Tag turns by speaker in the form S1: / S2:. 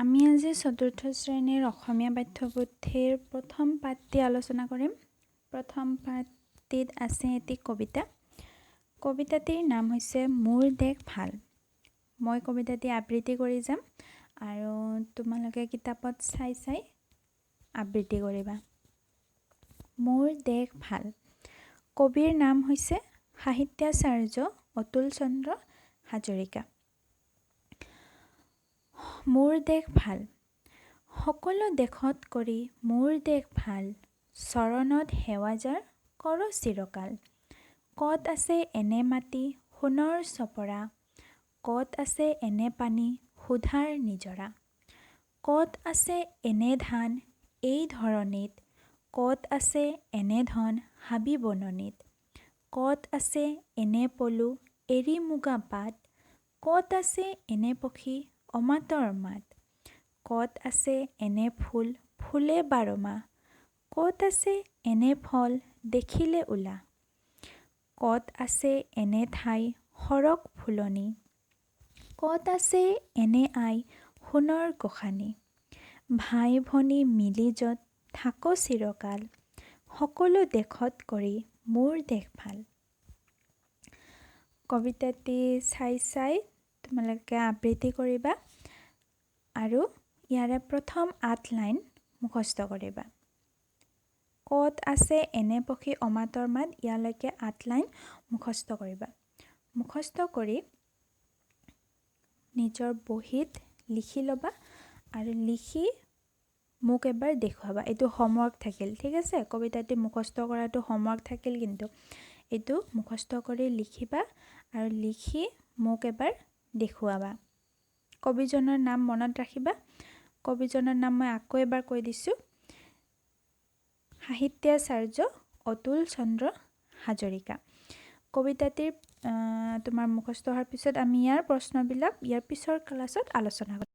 S1: আমি আজি চতুৰ্থ শ্ৰেণীৰ অসমীয়া পাঠ্যপুথিৰ প্ৰথম পাঠটি আলোচনা কৰিম। প্ৰথম পাঠটিত আছে এটি কবিতা। কবিতাটিৰ নাম হৈছে মোৰ দেশ ভাল। মই কবিতাটি আবৃত্তি কৰি যাম আৰু তোমালোকে কিতাপত চাই আবৃত্তি কৰিবা। মোৰ দেশ ভাল। কবিৰ নাম হৈছে সাহিত্যাচাৰ্য অতুল চন্দ্ৰ হাজৰিকা। মোৰ দেশ ভাল। সকলো দেশত কৰি মোৰ দেশ ভাল। চৰণত সেৱা যাৰ কৰ চিৰকাল। ক'ত আছে এনে মাটি সোণৰ চপৰা। ক'ত আছে এনে পানী সুধাৰ নিজৰা। ক'ত আছে এনে ধান এই ধৰণিত। ক'ত আছে এনে ধন হাবি বননিত। ক'ত আছে এনে পলু এৰী মুগা পাত। ক'ত আছে এনে পক্ষী অমাতৰ মাত। ক'ত আছে এনে ফুল ফুলে ১২ মাহ। ক'ত আছে এনে ফল দেখিলে ওলা। ক'ত আছে এনে ঠাই সৰগ ফুলনি। ক'ত আছে এনে আই সোণৰ গোসানী। ভাই ভনী মিলি য'ত থাক চিৰকাল। সকলো দেশত কৰি মোৰ দেশ ভাল। কবিতাটি চাই তোমালোকে আবৃত্তি কৰিবা আৰু ইয়াৰে প্ৰথম ৮ লাইন মুখস্থ কৰিবা। ক'ত আছে এনে পক্ষী অমাতৰ মাত ইয়ালৈকে ৮ লাইন মুখস্থ কৰিবা। মুখস্থ কৰি নিজৰ বহীত লিখি ল'বা আৰু লিখি মোক এবাৰ দেখুৱাবা। এইটো হোমৱৰ্ক থাকিল, ঠিক আছে? কবিতাটি মুখস্থ কৰাটো হোমৱৰ্ক থাকিল, কিন্তু এইটো মুখস্থ কৰি লিখিবা আৰু লিখি মোক এবাৰ দেখুৱাবা। কবিজনৰ নাম মনত ৰাখিবা। কবিজনৰ নাম মই আকৌ এবাৰ কৈ দিছোঁ, সাহিত্যাচাৰ্য অতুল চন্দ্ৰ হাজৰিকা। কবিতাটিৰ তোমাৰ মুখস্থ হোৱাৰ পিছত আমি ইয়াৰ প্ৰশ্নবিলাক ইয়াৰ পিছৰ ক্লাছত আলোচনা কৰিম।